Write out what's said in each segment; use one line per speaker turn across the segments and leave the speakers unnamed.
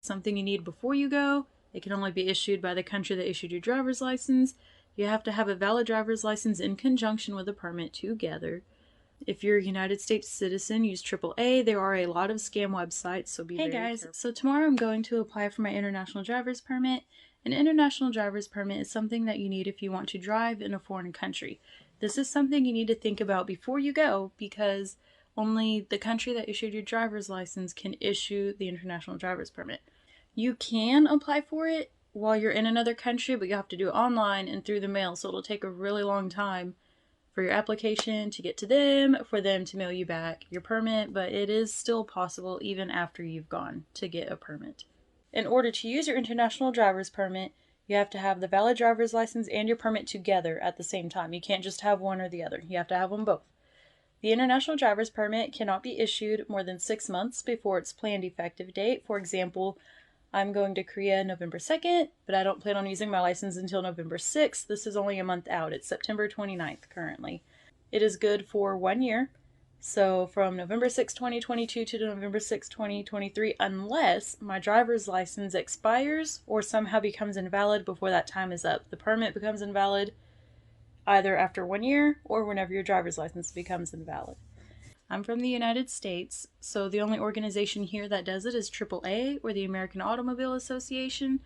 Something you need before you go. It can only be issued by the country that issued your driver's license. You have to have a valid driver's license in conjunction with a permit together. If you're a United States citizen, use AAA. There are a lot of scam websites, so be very careful. Hey guys, so tomorrow I'm going to apply for my international driver's permit. An international driver's permit is something that you need if you want to drive in a foreign country. This is something you need to think about before you go because only the country that issued your driver's license can issue the international driver's permit. You can apply for it while you're in another country, but you have to do it online and through the mail, so it'll take a really long time for your application to get to them, for them to mail you back your permit, but it is still possible even after you've gone to get a permit. In order to use your international driver's permit, you have to have the valid driver's license and your permit together at the same time. You can't just have one or the other. You have to have them both. The international driver's permit cannot be issued more than 6 months before its planned effective date. For example, I'm going to Korea November 2nd, but I don't plan on using my license until November 6th. This is only a month out. It's September 29th currently. It is good for 1 year. So from November 6, 2022 to November 6, 2023, unless my driver's license expires or somehow becomes invalid before that time is up. The permit becomes invalid either after 1 year or whenever your driver's license becomes invalid. I'm from the United States, so the only organization here that does it is AAA, or the American Automobile Association.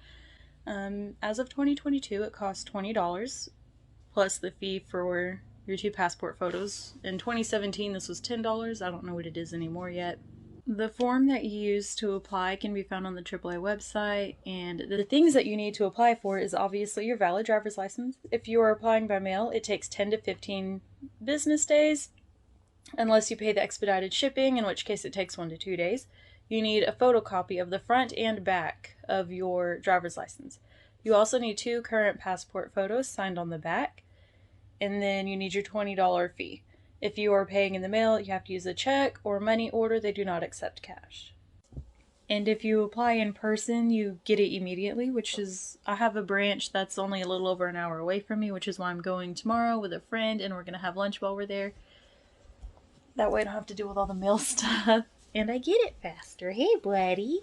As of 2022, it costs $20, plus the fee for your 2 passport photos. In 2017, this was $10. I don't know what it is anymore yet. The form that you use to apply can be found on the AAA website, and the things that you need to apply for is obviously your valid driver's license. If you are applying by mail, it takes 10 to 15 business days. Unless you pay the expedited shipping, in which case it takes 1 to 2 days. You need a photocopy of the front and back of your driver's license. You also need 2 current passport photos signed on the back. And then you need your $20 fee. If you are paying in the mail, you have to use a check or money order. They do not accept cash. And if you apply in person, you get it immediately, which is, I have a branch that's only a little over an hour away from me, which is why I'm going tomorrow with a friend, and we're going to have lunch while we're there. That way I don't have to deal with all the mail stuff. And I get it faster. Hey, buddy.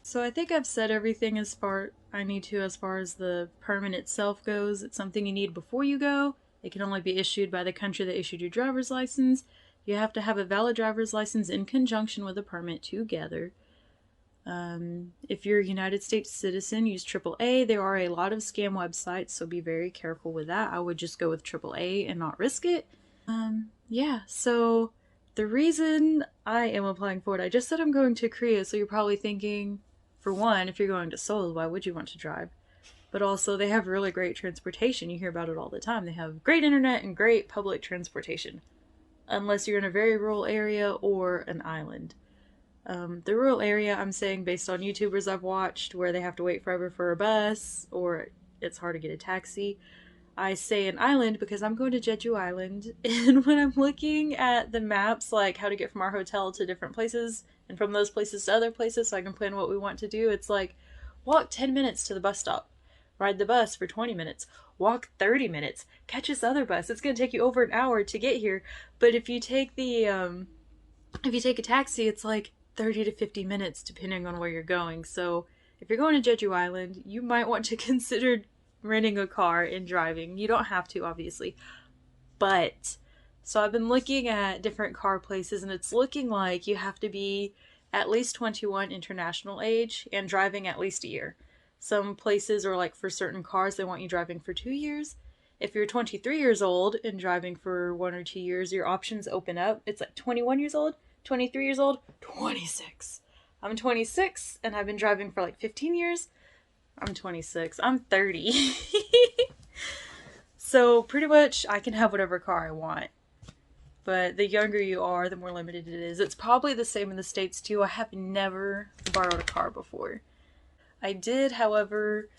So I think I've said everything as far as the permit itself goes. It's something you need before you go. It can only be issued by the country that issued your driver's license. You have to have a valid driver's license in conjunction with a permit together. If you're a United States citizen, use AAA. There are a lot of scam websites, so be very careful with that. I would just go with AAA and not risk it. Yeah, so the reason I am applying for it, I just said I'm going to Korea, so you're probably thinking, for one, if you're going to Seoul, why would you want to drive? But also, they have really great transportation. You hear about it all the time. They have great internet and great public transportation. Unless you're in a very rural area or an island. The rural area, I'm saying based on YouTubers I've watched, where they have to wait forever for a bus, or it's hard to get a taxi. I say an island because I'm going to Jeju Island, and when I'm looking at the maps, like how to get from our hotel to different places, and from those places to other places so I can plan what we want to do, it's like, walk 10 minutes to the bus stop, ride the bus for 20 minutes, walk 30 minutes, catch this other bus, it's going to take you over an hour to get here, but if you take a taxi, it's like 30 to 50 minutes depending on where you're going. So if you're going to Jeju Island, you might want to consider renting a car and driving. You don't have to, obviously. But, so I've been looking at different car places, and it's looking like you have to be at least 21 international age and driving at least a year. Some places are like for certain cars, they want you driving for 2 years. If you're 23 years old and driving for 1 or 2 years, your options open up. It's like 21 years old, 23 years old, 26. I'm 26 and I've been driving for like 15 years. I'm 26. I'm 30. So pretty much I can have whatever car I want. But the younger you are, the more limited it is. It's probably the same in the States too. I have never borrowed a car before. I did, however,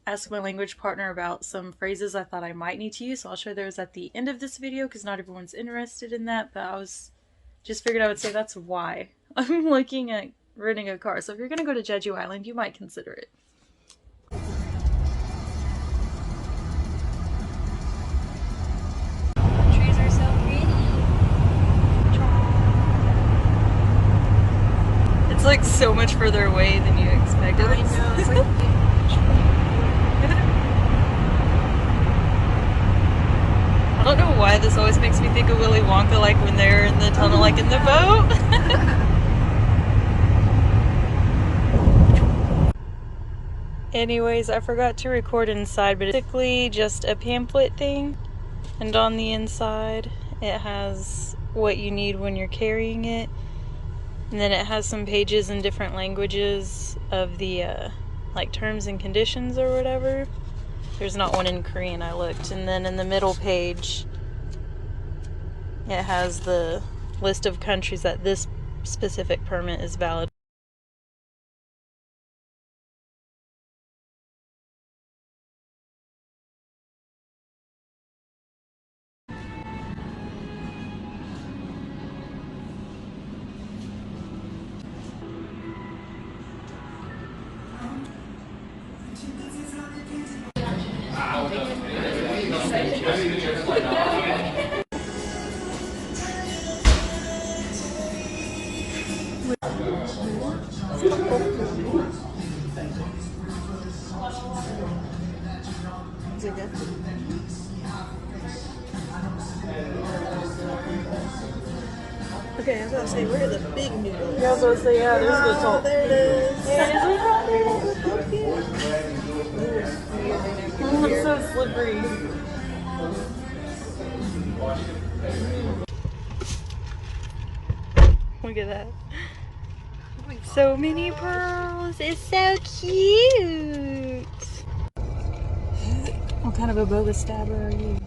ask my language partner about some phrases I thought I might need to use. So I'll show those at the end of this video because not everyone's interested in that. But I just figured I would say that's why I'm looking at renting a car. So if you're going to go to Jeju Island, you might consider it. It's like so much further away than you expected. think of Willy Wonka, like when they're in the tunnel, like in the boat. Anyways, I forgot to record inside, but it's basically just a pamphlet thing. And on the inside, it has what you need when you're carrying it. And then it has some pages in different languages of the, like, terms and conditions or whatever. There's not one in Korean, I looked. And then in the middle page, it has the list of countries that this specific permit is valid. Is it good? Okay, I was gonna say, where are the big noodles? Yeah, I was gonna say, yeah, there's the top. There it is. Yeah, it is right there. Oh, it's so slippery. Look at that. So many pearls. It's so cute. What kind of a boba stabber are you?